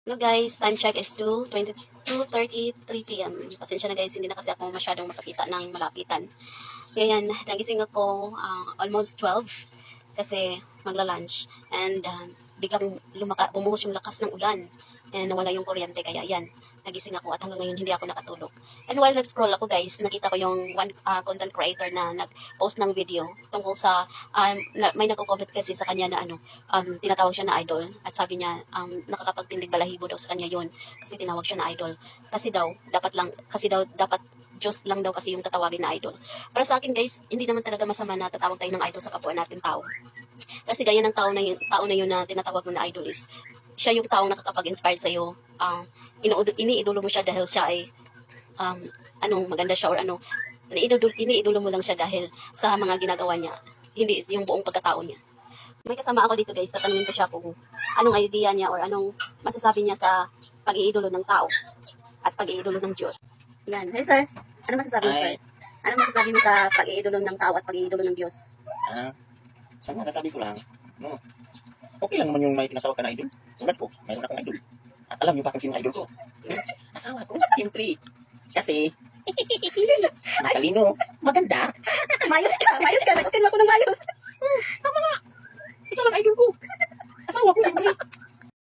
Hello guys, time check is 2:33 p.m. Pasensya na guys, hindi na kasi ako masyadong makakita ng malapitan. Ngayon, nagising ako almost 12 kasi magla-lunch. And biglang bumuhos yung lakas ng ulan. And nawala yung kuryente, kaya yan, nagising ako at hanggang ngayon hindi ako nakatulog. And while nag-scroll ako guys, nakita ko yung one content creator na nag-post ng video tungkol sa, may nagko-comment kasi sa kanya na tinatawag siya na idol. At sabi niya, nakakapagtindig balahibo daw sa kanya yon kasi tinawag siya na idol. Kasi daw dapat Diyos lang daw kasi yung tatawagin na idol. Para sa akin guys, hindi naman talaga masama na tatawag tayo ng idol sa kapwa natin tao. Kasi gaya ng tao na yun na tinatawag mo na idol is, siya yung taong nakakapag-inspire sa'yo. Iniidolo mo siya dahil siya ay, maganda siya or iniidolo mo lang siya dahil sa mga ginagawa niya. Hindi yung buong pagkatao niya. May kasama ako dito guys, tatanungin ko siya kung anong idea niya or anong masasabi niya sa pag-iidolo ng tao at pag-iidolo ng Diyos. Yan. Hey sir, ano masasabi mo sir? Ano masasabi mo sa pag-iidolo ng tao at pag-iidolo ng Diyos? Sa masasabi ko lang, no, okay lang naman yung may tinatawag ka na idol. Tulad ko, mayroon akong idol. At alam niyo ba kung sino idol ko? Asawa ko, siyempre. Kasi, matalino, maganda. Mayos ka, nagutin mo ako ng mayos. Ito lang idol ko. Asawa ko, siyempre.